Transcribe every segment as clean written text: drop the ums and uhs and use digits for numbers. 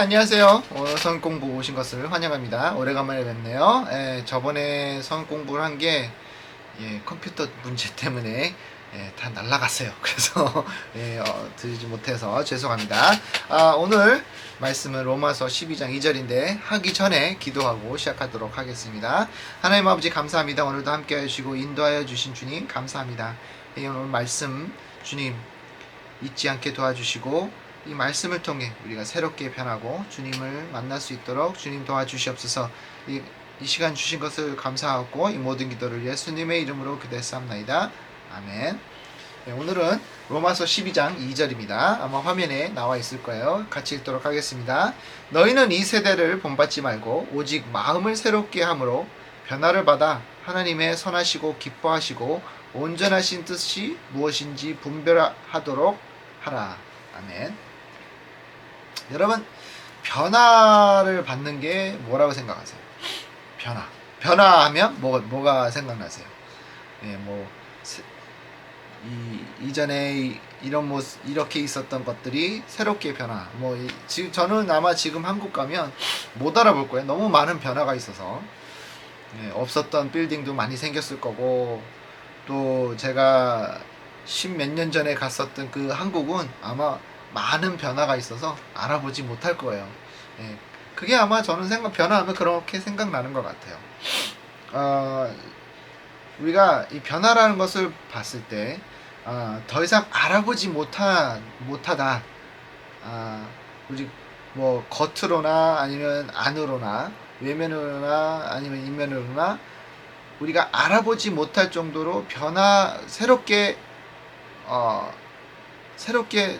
안녕하세요. 성역 공부 오신 것을 환영합니다. 오래간만에 뵙네요. 저번에 성역 공부를 한 게 컴퓨터 문제 때문에 다 날라갔어요. 그래서 드리지 못해서 죄송합니다. 오늘 말씀은 로마서 12장 2절인데 하기 전에 기도하고 시작하도록 하겠습니다. 하나님 아버지 감사합니다. 오늘도 함께 해주시고 인도하여 주신 주님 감사합니다. 오늘 말씀 주님 잊지 않게 도와주시고 이 말씀을 통해 우리가 새롭게 변하고 주님을 만날 수 있도록 주님 도와주시옵소서. 이 시간 주신 것을 감사하고 이 모든 기도를 예수님의 이름으로 기도했사옵나이다. 아멘. 오늘은 로마서 12장 2절입니다. 아마 화면에 나와 있을 거예요. 같이 읽도록 하겠습니다. 너희는 이 세대를 본받지 말고 오직 마음을 새롭게 함으로 변화를 받아 하나님의 선하시고 기뻐하시고 온전하신 뜻이 무엇인지 분별하도록 하라. 아멘. 여러분, 변화를 받는 게 뭐라고 생각하세요? 변화하면 뭐가 생각나세요? 이전에 이런 모습, 이렇게 있었던 것들이 새롭게 변화. 지금 저는 아마 지금 한국 가면 못 알아볼 거예요. 너무 많은 변화가 있어서. 없었던 빌딩도 많이 생겼을 거고, 또 제가 십몇 년 전에 갔었던 그 한국은 아마 많은 변화가 있어서 알아보지 못할 거예요. 그게 아마 저는 변화하면 그렇게 생각나는 것 같아요. 우리가 이 변화라는 것을 봤을 때, 더 이상 알아보지 못하다. 우리 겉으로나 아니면 안으로나 외면으로나 아니면 인면으로나 우리가 알아보지 못할 정도로 새롭게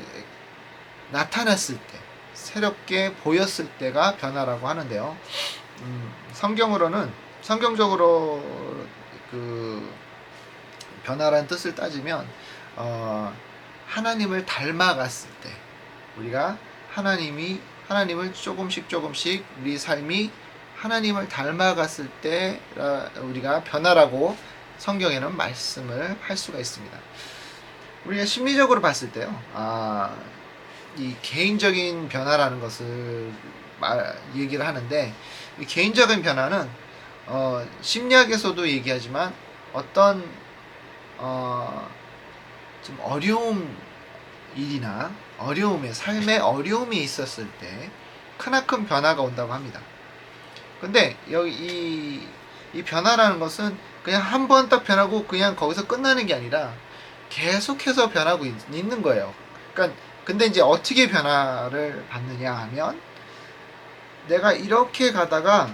나타났을 때, 새롭게 보였을 때가 변화라고 하는데요. 성경적으로 그 변화라는 뜻을 따지면 하나님을 닮아갔을 때, 우리가 하나님을 조금씩 우리 삶이 하나님을 닮아갔을 때 우리가 변화라고 성경에는 말씀을 할 수가 있습니다. 우리가 심리적으로 봤을 때요, 이 개인적인 변화라는 것을 얘기를 하는데, 이 개인적인 변화는 심리학에서도 얘기하지만 어떤 좀 삶의 어려움이 있었을 때 크나큰 변화가 온다고 합니다. 근데 여기 이 변화라는 것은 그냥 한 번 딱 변하고 그냥 거기서 끝나는 게 아니라 계속해서 변하고 있는 거예요. 그러니까 근데 이제 어떻게 변화를 받느냐 하면, 내가 이렇게 가다가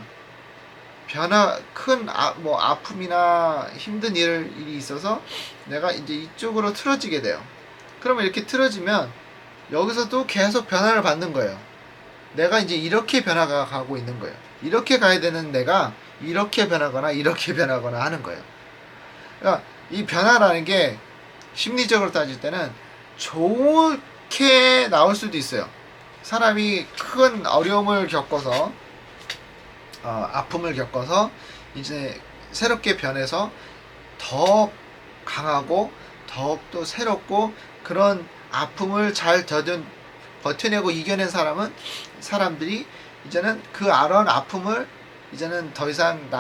큰 아픔이나 힘든 일이 있어서 내가 이제 이쪽으로 틀어지게 돼요. 그러면 이렇게 틀어지면 여기서도 계속 변화를 받는 거예요. 내가 이제 이렇게 변화가 가고 있는 거예요. 이렇게 가야 되는 내가 이렇게 변하거나 이렇게 변하거나 하는 거예요. 그러니까 이 변화라는 게 심리적으로 따질 때는 좋게 나올 수도 있어요. 사람이 큰 어려움을 겪어서 아픔을 겪어서 이제 새롭게 변해서 더 강하고 더욱더 새롭고, 그런 아픔을 잘 버텨내고 이겨낸 사람들이 이제는 그 아픔을 이제는 더 이상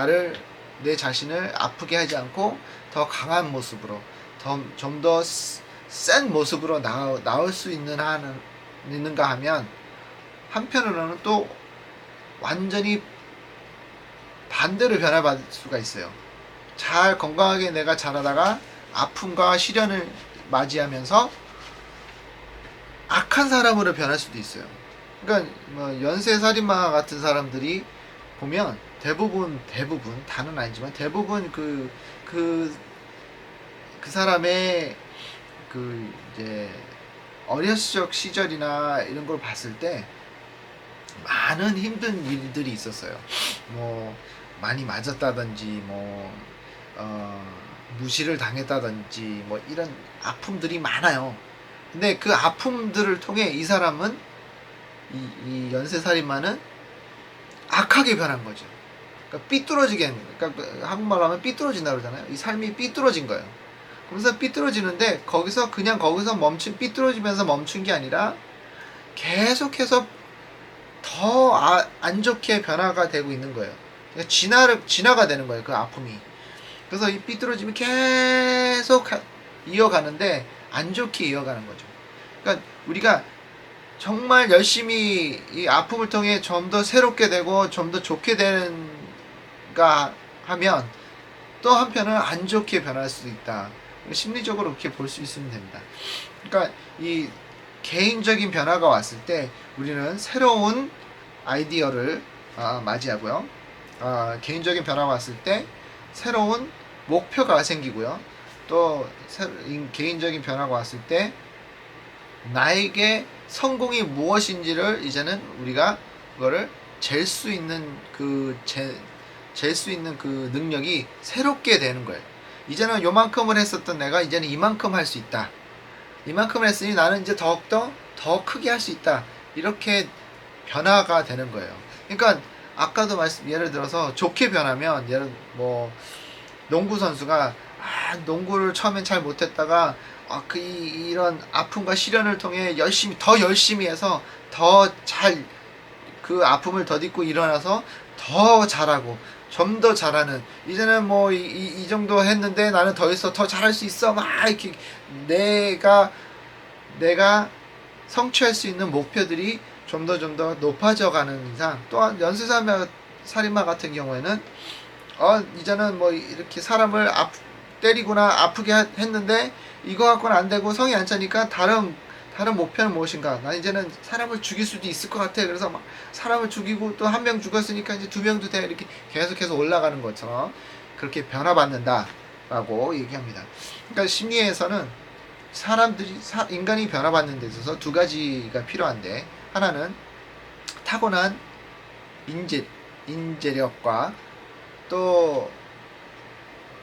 내 자신을 아프게 하지 않고 더 강한 모습으로, 좀 더 센 모습으로 나올 수 있는가 하면, 한편으로는 또 완전히 반대로 변화받을 수가 있어요. 잘 건강하게 내가 자라다가 아픔과 시련을 맞이하면서 악한 사람으로 변할 수도 있어요. 그러니까 연쇄살인마 같은 사람들이 보면 대부분 다는 아니지만 대부분 그 사람의 이제 어렸을 시절이나 이런 걸 봤을 때 많은 힘든 일들이 있었어요. 많이 맞았다든지 무시를 당했다든지 이런 아픔들이 많아요. 근데 그 아픔들을 통해 이 사람은 이 연쇄살인마는 악하게 변한 거죠. 그러니까 삐뚤어지게 하는 거예요. 그러니까 한국말로 하면 삐뚤어진다고 그러잖아요. 이 삶이 삐뚤어진 거예요. 그래서 삐뚤어지는데 거기서 삐뚤어지면서 멈춘 게 아니라 계속해서 더 안 좋게 변화가 되고 있는 거예요. 그러니까 진화가 되는 거예요. 그 아픔이. 그래서 이 삐뚤어짐이 계속 이어가는데 안 좋게 이어가는 거죠. 그러니까 우리가 정말 열심히 이 아픔을 통해 좀 더 새롭게 되고 좀 더 좋게 되는가 하면 또 한편은 안 좋게 변할 수도 있다. 심리적으로 그렇게 볼 수 있으면 됩니다. 그러니까 이 개인적인 변화가 왔을 때 우리는 새로운 아이디어를 맞이하고요. 개인적인 변화가 왔을 때 새로운 목표가 생기고요. 또 개인적인 변화가 왔을 때 나에게 성공이 무엇인지를 이제는 우리가 그거를 잴 수 있는 잴 수 있는 그 능력이 새롭게 되는 거예요. 이제는 요만큼을 했었던 내가 이제는 이만큼 할 수 있다. 이만큼 했으니 나는 이제 더욱더 더 크게 할 수 있다. 이렇게 변화가 되는 거예요. 그러니까 아까도 예를 들어서 좋게 변하면 농구 선수가 농구를 처음엔 잘 못했다가 이런 아픔과 시련을 통해 더 열심히 해서 더 잘 그 아픔을 덧입고 일어나서 더 잘하고 좀 더 잘하는 이제는 이 정도 했는데 나는 더 잘할 수 있어 막 이렇게 내가 성취할 수 있는 목표들이 좀 더 높아져 가는 이상 또한 연쇄살인마 같은 경우에는 이제는 이렇게 사람을 때리거나 아프게 했는데 이거 갖고는 안 되고 성이 안 차니까 다른 목표는 무엇인가? 난 이제는 사람을 죽일 수도 있을 것 같아. 그래서 막 사람을 죽이고 또 한 명 죽었으니까 이제 2명도 돼. 이렇게 계속해서 올라가는 것처럼 그렇게 변화받는다라고 얘기합니다. 그러니까 심리에서는 인간이 변화받는 데 있어서 두 가지가 필요한데 하나는 타고난 인재력과 또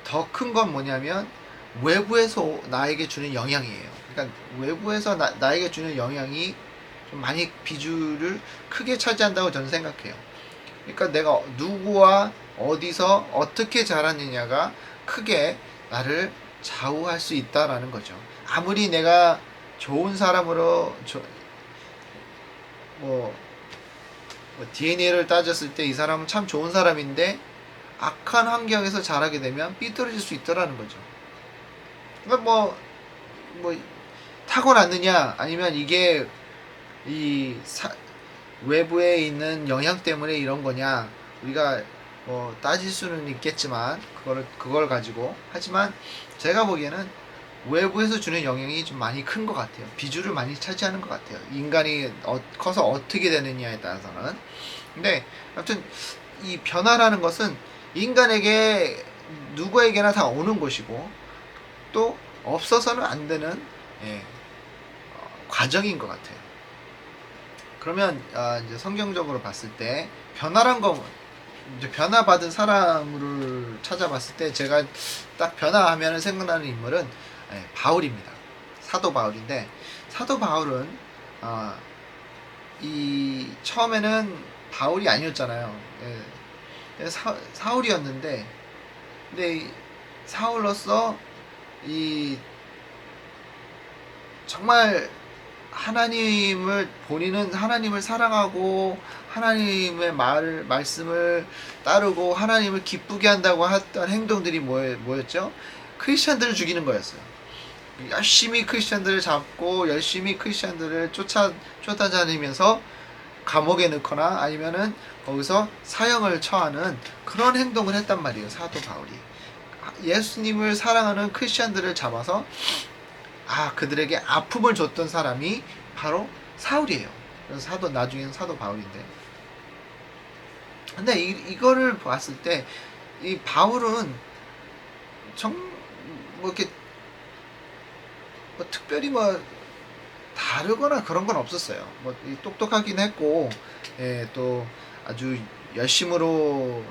더 큰 건 뭐냐면 외부에서 나에게 주는 영향이에요. 그러니까 외부에서 나에게 주는 영향이 좀 많이 비중을 크게 차지한다고 저는 생각해요. 그러니까 내가 누구와 어디서 어떻게 자랐느냐가 크게 나를 좌우할 수 있다라는 거죠. 아무리 내가 좋은 사람으로 DNA를 따졌을 때 이 사람은 참 좋은 사람인데 악한 환경에서 자라게 되면 삐뚤어질 수 있다라는 거죠. 그러니까 타고났느냐 아니면 이게 외부에 있는 영향 때문에 이런 거냐 우리가 따질 수는 있겠지만 그걸 가지고 하지만 제가 보기에는 외부에서 주는 영향이 좀 많이 큰 것 같아요. 비주를 많이 차지하는 것 같아요. 인간이 커서 어떻게 되느냐에 따라서는. 근데 아무튼 이 변화라는 것은 인간에게 누구에게나 다 오는 것이고 또 없어서는 안 되는 과정인 것 같아요. 그러면 이제 성경적으로 봤을 때 변화란 거 이제 변화받은 사람을 찾아봤을 때 제가 딱 변화하면 생각나는 인물은 바울입니다. 사도 바울인데 사도 바울은 이 처음에는 바울이 아니었잖아요. 사울이었는데 근데 사울로서 이 정말 본인은 하나님을 사랑하고 하나님의 말씀을 따르고 하나님을 기쁘게 한다고 했던 행동들이 뭐였죠? 크리스천들을 죽이는 거였어요. 열심히 크리스천들을 잡고 열심히 크리스천들을 쫓아다니면서 감옥에 넣거나 아니면은 거기서 사형을 처하는 그런 행동을 했단 말이에요. 사도 바울이 예수님을 사랑하는 크리스천들을 잡아서 그들에게 아픔을 줬던 사람이 바로 사울이에요. 그래서 나중에는 사도 바울인데 근데 이거를 봤을 때 이 바울은 이렇게 특별히 다르거나 그런 건 없었어요. 똑똑하긴 했고 또 아주 열심으로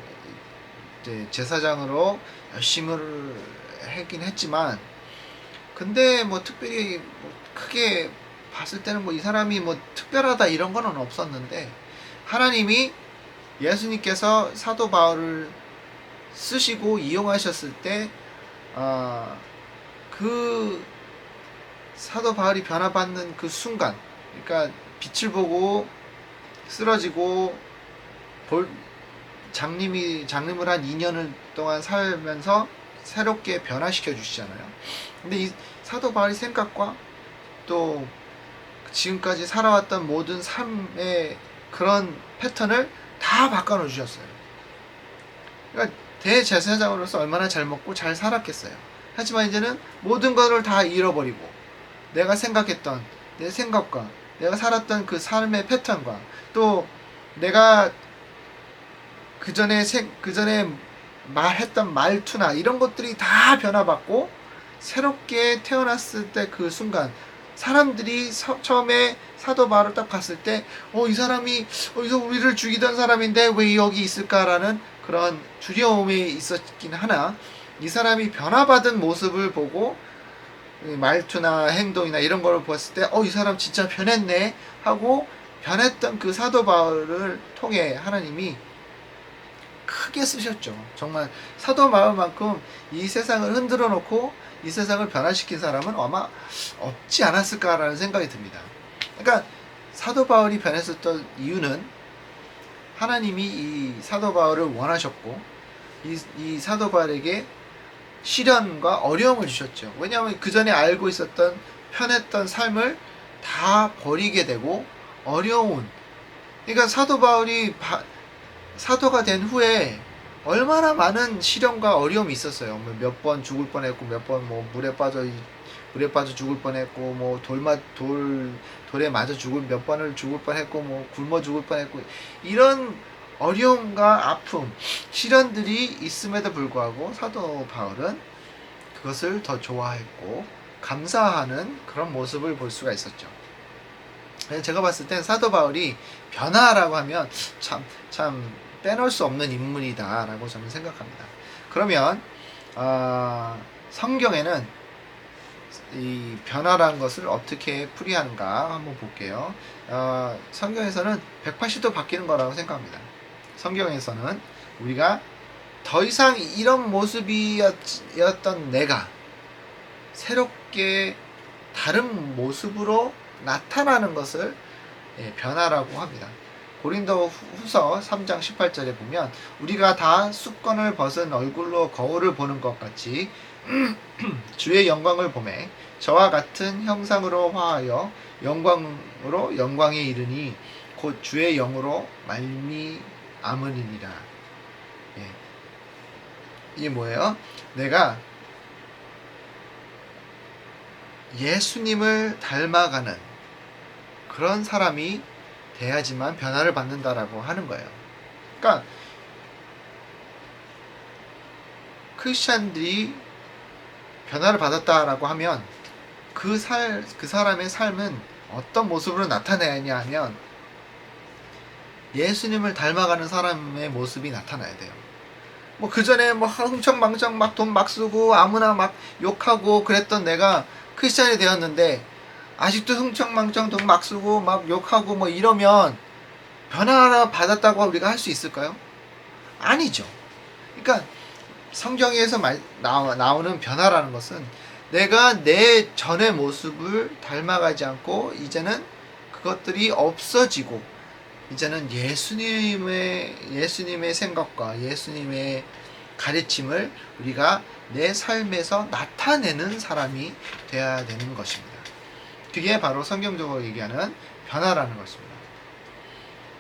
이제 제사장으로 열심히 하긴 했지만 근데 특별히 크게 봤을 때는 이 사람이 특별하다 이런 거는 없었는데 하나님이 예수님께서 사도 바울을 쓰시고 이용하셨을 때 그 사도 바울이 변화받는 그 순간 그러니까 빛을 보고 쓰러지고 장님을 한 2년을 동안 살면서 새롭게 변화시켜 주시잖아요. 근데 이 사도 바울의 생각과 또 지금까지 살아왔던 모든 삶의 그런 패턴을 다 바꿔 놓으셨어요. 그러니까 대제사장으로서 얼마나 잘 먹고 잘 살았겠어요. 하지만 이제는 모든 것을 다 잃어버리고 내가 생각했던 내 생각과 내가 살았던 그 삶의 패턴과 또 내가 그 전에 말했던 말투나 이런 것들이 다 변화받고 새롭게 태어났을 때 그 순간 사람들이 처음에 사도 바울을 딱 봤을 때 이 사람이 어디서 우리를 죽이던 사람인데 왜 여기 있을까라는 그런 두려움이 있었긴 하나 이 사람이 변화받은 모습을 보고 말투나 행동이나 이런 걸 봤을 때 이 사람 진짜 변했네 하고 변했던 그 사도 바울을 통해 하나님이 크게 쓰셨죠. 정말 사도 바울만큼 이 세상을 흔들어 놓고 이 세상을 변화시킨 사람은 아마 없지 않았을까라는 생각이 듭니다. 그러니까 사도 바울이 변했었던 이유는 하나님이 이 사도 바울을 원하셨고 이 사도 바울에게 시련과 어려움을 주셨죠. 왜냐하면 그 전에 알고 있었던 편했던 삶을 다 버리게 되고 어려운 그러니까 사도 바울이 사도가 된 후에 얼마나 많은 시련과 어려움이 있었어요. 몇 번 죽을 뻔했고 몇 번 물에 빠져 죽을 뻔했고 돌에 맞아 몇 번을 죽을 뻔했고 굶어 죽을 뻔했고 이런 어려움과 아픔 시련들이 있음에도 불구하고 사도 바울은 그것을 더 좋아했고 감사하는 그런 모습을 볼 수가 있었죠. 제가 봤을 땐 사도 바울이 변화라고 하면 참 빼놓을 수 없는 인물이다 라고 저는 생각합니다. 그러면 성경에는 이 변화라는 것을 어떻게 풀이하는가 한번 볼게요. 성경에서는 180도 바뀌는 거라고 생각합니다. 성경에서는 우리가 더 이상 이런 모습이었던 내가 새롭게 다른 모습으로 나타나는 것을 변화라고 합니다. 고린도 후서 3장 18절에 보면 우리가 다 수건을 벗은 얼굴로 거울을 보는 것 같이 주의 영광을 보매 저와 같은 형상으로 화하여 영광으로 영광에 이르니 곧 주의 영으로 말미암으니라. 이게 뭐예요? 내가 예수님을 닮아가는 그런 사람이 돼야지만 변화를 받는다라고 하는 거예요. 그러니까 크리스찬들이 변화를 받았다라고 하면 그 사람의 삶은 어떤 모습으로 나타나야 하면 예수님을 닮아가는 사람의 모습이 나타나야 돼요. 그 전에 흥청망청 막 돈 막 쓰고 아무나 막 욕하고 그랬던 내가 크리스찬이 되었는데 아직도 흥청망청 돈 막 쓰고 막 욕하고 이러면 변화를 받았다고 우리가 할 수 있을까요? 아니죠. 그러니까 성경에서 나오는 변화라는 것은 내가 내 전의 모습을 닮아가지 않고 이제는 그것들이 없어지고 이제는 예수님의 생각과 예수님의 가르침을 우리가 내 삶에서 나타내는 사람이 되어야 되는 것입니다. 그게 바로 성경적으로 얘기하는 변화라는 것입니다.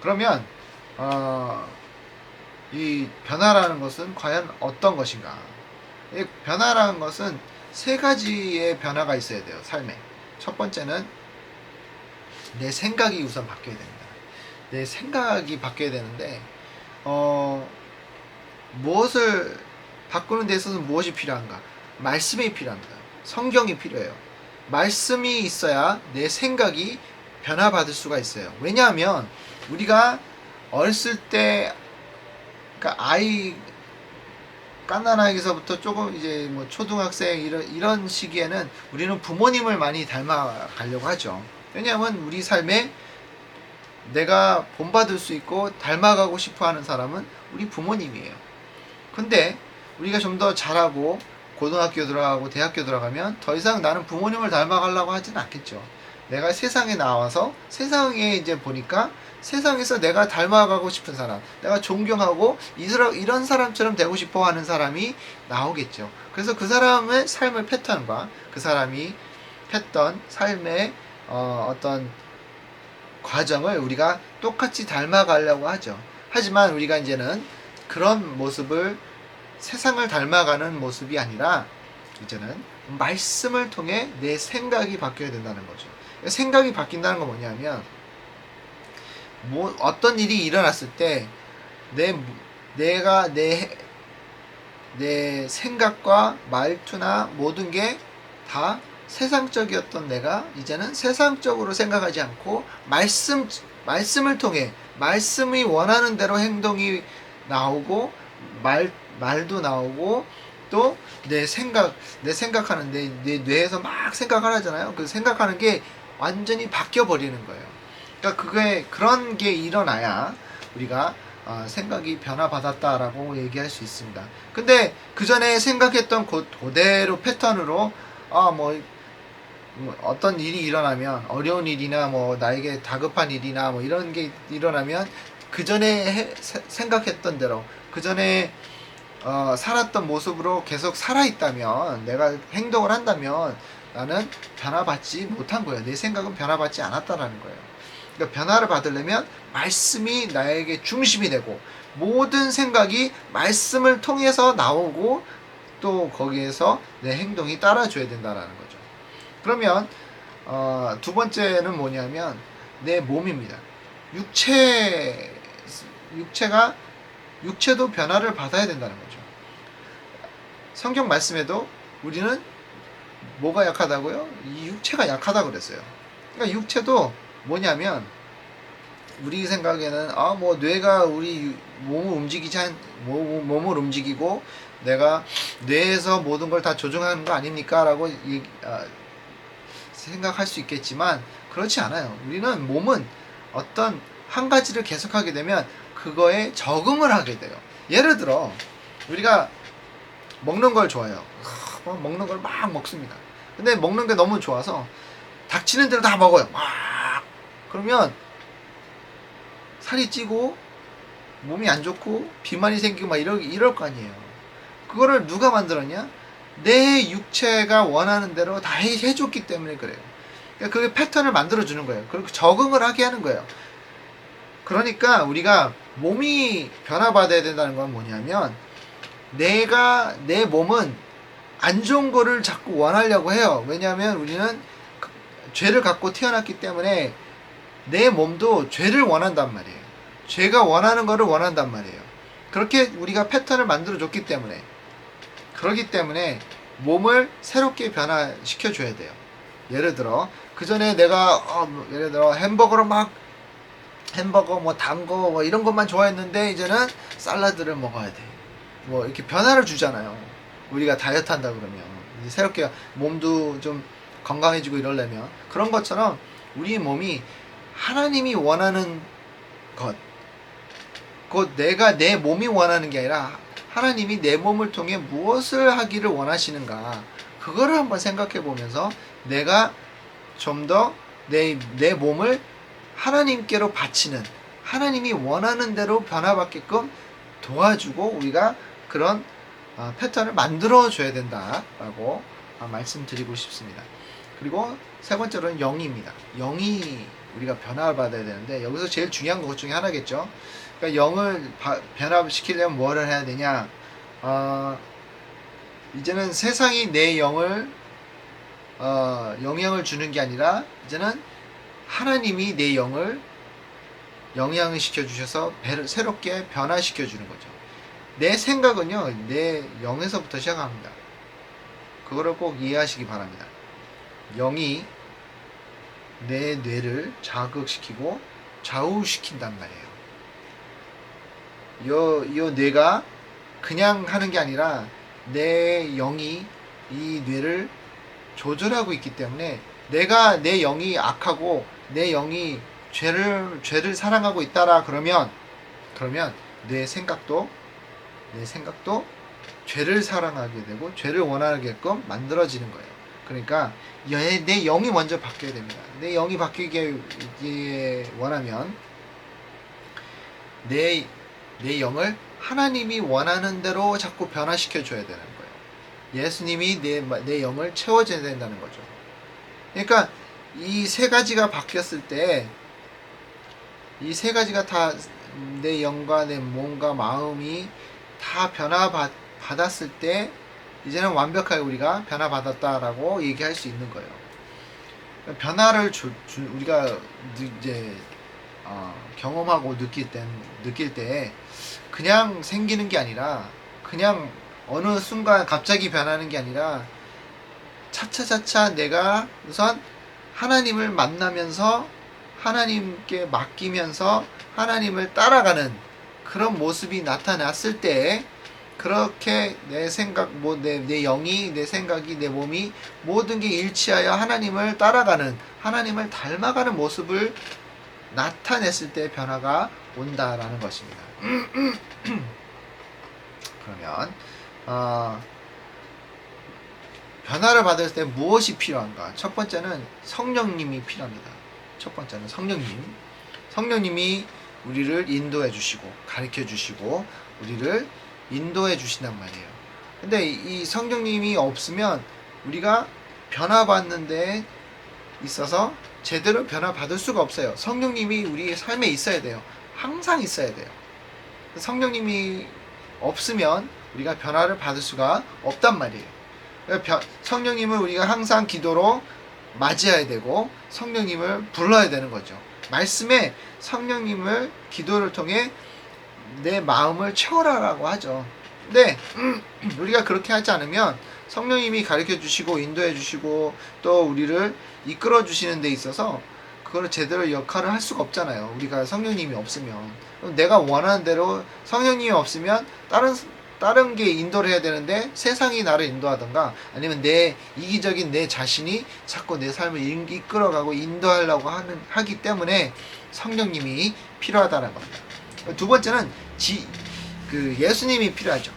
그러면 이 변화라는 것은 과연 어떤 것인가? 이 변화라는 것은 세 가지의 변화가 있어야 돼요. 삶에. 첫 번째는 내 생각이 우선 바뀌어야 됩니다. 내 생각이 바뀌어야 되는데 무엇을 바꾸는 데 있어서 무엇이 필요한가? 말씀이 필요합니다. 성경이 필요해요. 말씀이 있어야 내 생각이 변화받을 수가 있어요. 왜냐하면 우리가 어렸을 때 그러니까 갓난아기서부터 조금 이제 초등학생 이런 시기에는 우리는 부모님을 많이 닮아가려고 하죠. 왜냐하면 우리 삶에 내가 본받을 수 있고 닮아가고 싶어하는 사람은 우리 부모님이에요. 근데 우리가 좀 더 잘하고 고등학교 들어가고 대학교 들어가면 더 이상 나는 부모님을 닮아가려고 하진 않겠죠. 내가 세상에 나와서 세상에 이제 보니까 세상에서 내가 닮아가고 싶은 사람, 내가 존경하고 이런 사람처럼 되고 싶어 하는 사람이 나오겠죠. 그래서 그 사람의 삶의 패턴과 그 사람이 했던 삶의 어떤 과정을 우리가 똑같이 닮아가려고 하죠. 하지만 우리가 이제는 그런 모습을 세상을 닮아가는 모습이 아니라 이제는 말씀을 통해 내 생각이 바뀌어야 된다는 거죠. 생각이 바뀐다는 건 뭐냐면 어떤 일이 일어났을 때 내가 내 생각과 말투나 모든 게 다 세상적이었던 내가 이제는 세상적으로 생각하지 않고 말씀을 통해 말씀이 원하는 대로 행동이 나오고 말도 나오고 또 내 생각하는 내 뇌에서 막 생각을 하잖아요. 그 생각하는 게 완전히 바뀌어 버리는 거예요. 그러니까 그런 게 일어나야 우리가 생각이 변화받았다라고 얘기할 수 있습니다. 근데 그 전에 생각했던 그대로 패턴으로 뭐 어떤 일이 일어나면 어려운 일이나 뭐 나에게 다급한 일이나 뭐 이런 게 일어나면 그 전에 생각했던 대로 그 전에 살았던 모습으로 계속 살아있다면 내가 행동을 한다면 나는 변화받지 못한 거예요. 내 생각은 변화받지 않았다라는 거예요. 그러니까 변화를 받으려면 말씀이 나에게 중심이 되고 모든 생각이 말씀을 통해서 나오고 또 거기에서 내 행동이 따라줘야 된다라는 거죠. 그러면 두 번째는 뭐냐면 내 몸입니다. 육체도 변화를 받아야 된다는 거죠. 성경 말씀에도 우리는 뭐가 약하다고요? 이 육체가 약하다고 그랬어요. 그러니까 육체도 뭐냐면 우리 생각에는 뭐 뇌가 우리 몸을 움직이고 내가 뇌에서 모든 걸 다 조종하는 거 아닙니까? 라고 생각할 수 있겠지만 그렇지 않아요. 우리는 몸은 어떤 한 가지를 계속하게 되면 그거에 적응을 하게 돼요. 예를 들어 우리가 먹는 걸 좋아해요. 먹는 걸 막 먹습니다. 근데 먹는 게 너무 좋아서 닥치는 대로 다 먹어요. 막 그러면 살이 찌고 몸이 안 좋고 비만이 생기고 막 이럴 거 아니에요. 그거를 누가 만들었냐? 내 육체가 원하는 대로 다 해줬기 때문에 그래요. 그러니까 그 패턴을 만들어주는 거예요. 그리고 적응을 하게 하는 거예요. 그러니까 우리가 몸이 변화받아야 된다는 건 뭐냐면 내 몸은 안 좋은 거를 자꾸 원하려고 해요. 왜냐하면 우리는 죄를 갖고 태어났기 때문에 내 몸도 죄를 원한단 말이에요. 죄가 원하는 거를 원한단 말이에요. 그렇게 우리가 패턴을 만들어 줬기 때문에 그렇기 때문에 몸을 새롭게 변화시켜 줘야 돼요. 예를 들어 그 전에 내가 예를 들어 햄버거 뭐 단 거 뭐 이런 것만 좋아했는데 이제는 샐러드를 먹어야 돼. 뭐 이렇게 변화를 주잖아요. 우리가 다이어트 한다 그러면 이제 새롭게 몸도 좀 건강해지고 이러려면 그런 것처럼 우리 몸이 하나님이 원하는 것, 곧 내 몸이 원하는 게 아니라 하나님이 내 몸을 통해 무엇을 하기를 원하시는가 그거를 한번 생각해 보면서 내가 좀 더 내 몸을 하나님께로 바치는 하나님이 원하는 대로 변화받게끔 도와주고 우리가 그런 패턴을 만들어 줘야 된다라고 말씀드리고 싶습니다. 그리고 세 번째로는 영입니다. 영이 우리가 변화를 받아야 되는데 여기서 제일 중요한 것 중에 하나겠죠. 그러니까 영을 변화시키려면 뭐를 해야 되냐? 이제는 세상이 내 영을 영향을 주는 게 아니라 이제는 하나님이 내 영을 영향을 시켜주셔서 새롭게 변화시켜 주는 거죠. 내 생각은요 내 영에서부터 시작합니다. 그거를 꼭 이해하시기 바랍니다. 영이 내 뇌를 자극시키고 좌우시킨단 말이에요. 요 뇌가 그냥 하는 게 아니라 내 영이 이 뇌를 조절하고 있기 때문에 내가 내 영이 악하고 내 영이 죄를 사랑하고 있다라 그러면 내 생각도 죄를 사랑하게 되고 죄를 원하게끔 만들어지는 거예요. 그러니까 내 영이 먼저 바뀌어야 됩니다. 내 영이 바뀌게 원하면 내 영을 하나님이 원하는 대로 자꾸 변화시켜 줘야 되는 거예요. 예수님이 내 영을 채워줘야 된다는 거죠. 그러니까 이 세 가지가 바뀌었을 때, 이 세 가지가 다 내 영과 내 몸과 마음이 다 변화받았을 때 이제는 완벽하게 우리가 변화받았다라고 얘기할 수 있는 거예요. 변화를 우리가 이제 경험하고 느낄 때 그냥 생기는 게 아니라, 그냥 어느 순간 갑자기 변하는 게 아니라 차차차차 내가 우선 하나님을 만나면서 하나님께 맡기면서 하나님을 따라가는 그런 모습이 나타났을 때, 그렇게 내 생각, 내 영이, 내 생각이, 내 몸이 모든 게 일치하여 하나님을 따라가는, 하나님을 닮아가는 모습을 나타냈을 때 변화가 온다라는 것입니다. 그러면 변화를 받을 때 무엇이 필요한가? 첫 번째는 성령님이 필요합니다. 첫 번째는 성령님이 우리를 인도해 주시고 가르쳐 주시고 우리를 인도해 주신단 말이에요. 근데 이 성령님이 없으면 우리가 변화받는 데 있어서 제대로 변화받을 수가 없어요. 성령님이 우리의 삶에 있어야 돼요. 항상 있어야 돼요. 성령님이 없으면 우리가 변화를 받을 수가 없단 말이에요. 성령님을 우리가 항상 기도로 맞이해야 되고 성령님을 불러야 되는 거죠. 말씀에 성령님을 기도를 통해 내 마음을 채워라라고 하죠. 근데 우리가 그렇게 하지 않으면 성령님이 가르쳐 주시고 인도해 주시고 또 우리를 이끌어 주시는 데 있어서 그걸 제대로 역할을 할 수가 없잖아요. 우리가 성령님이 없으면. 내가 원하는 대로 성령님이 없으면 다른 게 인도를 해야 되는데 세상이 나를 인도하던가 아니면 내 이기적인 내 자신이 자꾸 내 삶을 이끌어가고 인도하려고 하기 때문에 성령님이 필요하다는 겁니다. 두 번째는 예수님이 필요하죠.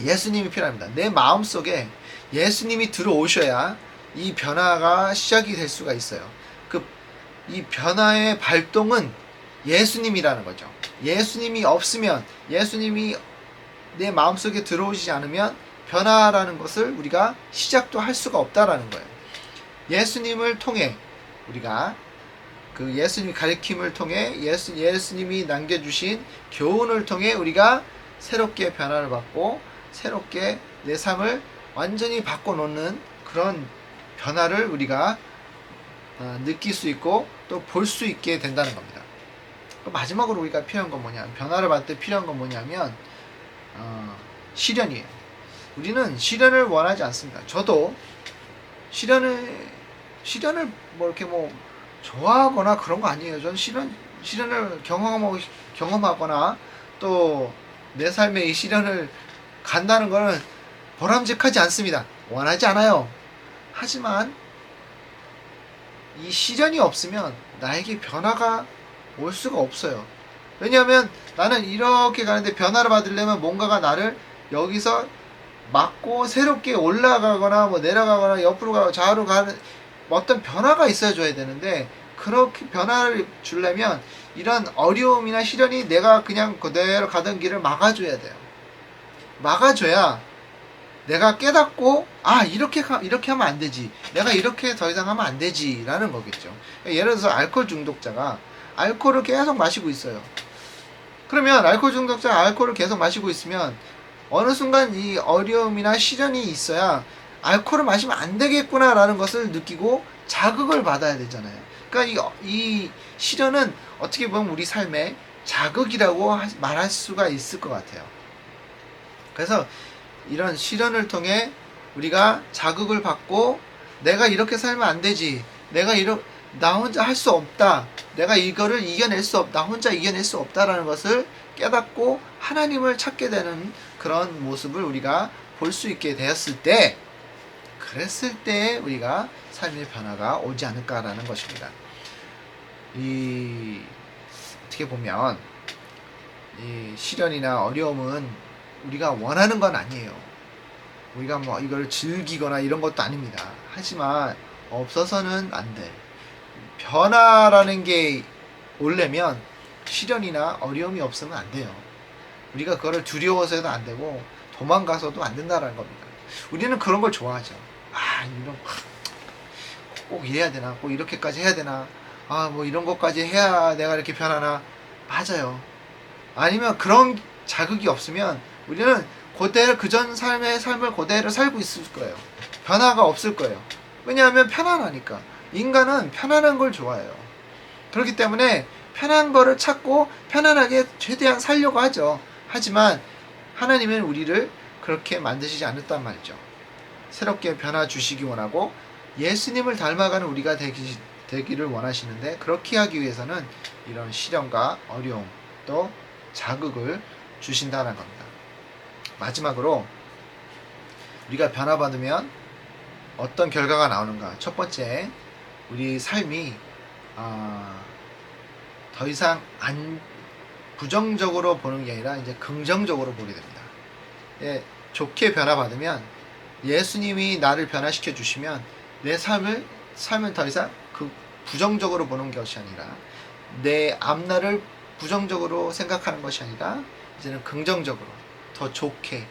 예수님이 필요합니다. 내 마음속에 예수님이 들어오셔야 이 변화가 시작이 될 수가 있어요. 이 변화의 발동은 예수님이라는 거죠. 예수님이 없으면, 예수님이 내 마음속에 들어오시지 않으면 변화라는 것을 우리가 시작도 할 수가 없다라는 거예요. 예수님을 통해 우리가 그 예수님 가르침을 통해 예수님이 남겨주신 교훈을 통해 우리가 새롭게 변화를 받고 새롭게 내 삶을 완전히 바꿔놓는 그런 변화를 우리가 느낄 수 있고 또 볼 수 있게 된다는 겁니다. 마지막으로 우리가 필요한 건 뭐냐, 변화를 받을 때 필요한 건 뭐냐면 시련이에요. 우리는 시련을 원하지 않습니다. 저도 시련을 뭐 이렇게 좋아하거나 그런 거 아니에요. 저는 시련을 경험하거나 또 내 삶에 이 시련을 간다는 거는 보람직하지 않습니다. 원하지 않아요. 하지만 이 시련이 없으면 나에게 변화가 올 수가 없어요. 왜냐하면 나는 이렇게 가는데 변화를 받으려면 뭔가가 나를 여기서 막고 새롭게 올라가거나 내려가거나 옆으로 가고 좌우로 가는 어떤 변화가 있어줘야 되는데, 그렇게 변화를 주려면 이런 어려움이나 시련이 내가 그냥 그대로 가던 길을 막아줘야 돼요. 막아줘야 내가 깨닫고 이렇게 하면 안 되지, 내가 이렇게 더 이상 하면 안 되지 라는 거겠죠. 예를 들어서 알코올 중독자가 알코올을 계속 마시고 있어요. 그러면 알코올 중독자가 알코올을 계속 마시고 있으면 어느 순간 이 어려움이나 시련이 있어야 알코올을 마시면 안 되겠구나 라는 것을 느끼고 자극을 받아야 되잖아요. 그러니까 이 시련은 어떻게 보면 우리 삶의 자극이라고 말할 수가 있을 것 같아요. 그래서 이런 시련을 통해 우리가 자극을 받고 내가 이렇게 살면 안 되지, 나 혼자 할 수 없다, 내가 이거를 이겨낼 수 없다, 혼자 이겨낼 수 없다라는 것을 깨닫고 하나님을 찾게 되는 그런 모습을 우리가 볼 수 있게 되었을 때, 그랬을 때 우리가 삶의 변화가 오지 않을까라는 것입니다. 어떻게 보면 이 시련이나 어려움은 우리가 원하는 건 아니에요. 우리가 이걸 즐기거나 이런 것도 아닙니다. 하지만 없어서는 안 돼. 변화라는 게 오려면 시련이나 어려움이 없으면 안 돼요. 우리가 그거를 두려워서도 안 되고 도망가서도 안 된다는 겁니다. 우리는 그런 걸 좋아하죠. 이런 꼭 이래야 되나? 꼭 이렇게까지 해야 되나? 뭐 이런 것까지 해야 내가 이렇게 변하나? 맞아요. 아니면 그런 자극이 없으면 우리는 그대로 그전 삶을 그대로 살고 있을 거예요. 변화가 없을 거예요. 왜냐하면 편안하니까. 인간은 편안한 걸 좋아해요. 그렇기 때문에 편한 거를 찾고 편안하게 최대한 살려고 하죠. 하지만 하나님은 우리를 그렇게 만드시지 않았단 말이죠. 새롭게 변화 주시기 원하고 예수님을 닮아가는 우리가 되기를 원하시는데, 그렇게 하기 위해서는 이런 시련과 어려움 또 자극을 주신다는 겁니다. 마지막으로 우리가 변화받으면 어떤 결과가 나오는가. 첫 번째, 우리 삶이 더 이상 부정적으로 보는 게 아니라 이제 긍정적으로 보게 됩니다. 좋게 변화받으면, 예수님이 나를 변화시켜 주시면 내 삶을 더 이상 부정적으로 보는 것이 아니라, 내 앞날을 부정적으로 생각하는 것이 아니라 이제는 긍정적으로 더 좋게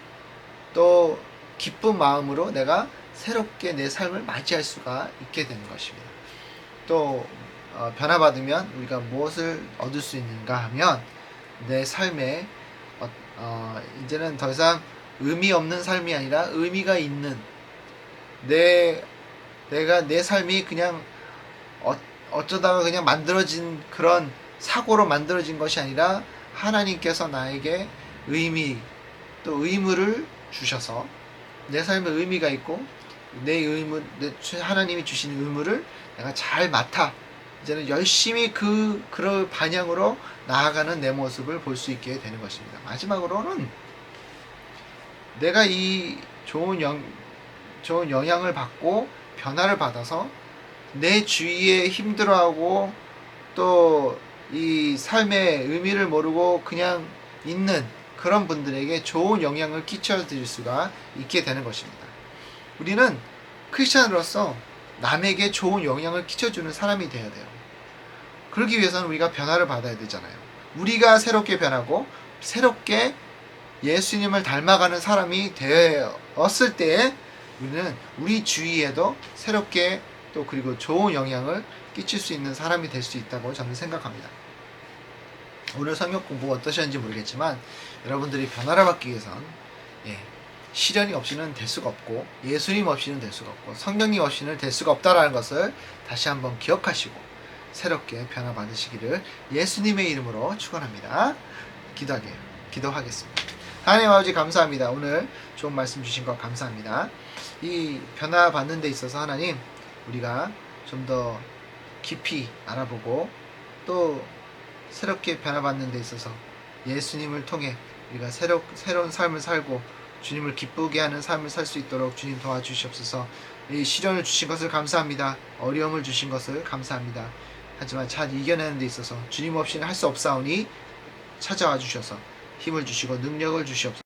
또 기쁜 마음으로 내가 새롭게 내 삶을 맞이할 수가 있게 되는 것입니다. 또 변화받으면 우리가 무엇을 얻을 수 있는가 하면, 내 삶에 이제는 더 이상 의미 없는 삶이 아니라 의미가 있는, 내가 내 삶이 그냥 어쩌다가 그냥 만들어진 그런 사고로 만들어진 것이 아니라, 하나님께서 나에게 의미 또 의무를 주셔서 내 삶에 의미가 있고, 하나님이 주신 의무를 내가 잘 맡아 이제는 열심히 그런 방향으로 나아가는 내 모습을 볼 수 있게 되는 것입니다. 마지막으로는 내가 이 좋은 영향을 받고 변화를 받아서 내 주위에 힘들어하고 또 이 삶의 의미를 모르고 그냥 있는 그런 분들에게 좋은 영향을 끼쳐 드릴 수가 있게 되는 것입니다. 우리는 크리스찬으로서 남에게 좋은 영향을 끼쳐주는 사람이 되어야 돼요. 그러기 위해서는 우리가 변화를 받아야 되잖아요. 우리가 새롭게 변하고 새롭게 예수님을 닮아가는 사람이 되었을 때에 우리는 우리 주위에도 새롭게 또 그리고 좋은 영향을 끼칠 수 있는 사람이 될 수 있다고 저는 생각합니다. 오늘 성경 공부 어떠셨는지 모르겠지만, 여러분들이 변화를 받기 위해선 시련이 없이는 될 수가 없고, 예수님 없이는 될 수가 없고, 성령님 없이는 될 수가 없다라는 것을 다시 한번 기억하시고 새롭게 변화 받으시기를 예수님의 이름으로 축원합니다. 기도하겠습니다. 하나님 아버지, 감사합니다. 오늘 좋은 말씀 주신 것 감사합니다. 이 변화 받는 데 있어서 하나님, 우리가 좀 더 깊이 알아보고 또 새롭게 변화받는 데 있어서 예수님을 통해 우리가 새로운 삶을 살고 주님을 기쁘게 하는 삶을 살 수 있도록 주님 도와주시옵소서. 이 시련을 주신 것을 감사합니다. 어려움을 주신 것을 감사합니다. 하지만 잘 이겨내는 데 있어서 주님 없이는 할 수 없사오니 찾아와 주셔서 힘을 주시고 능력을 주시옵소서.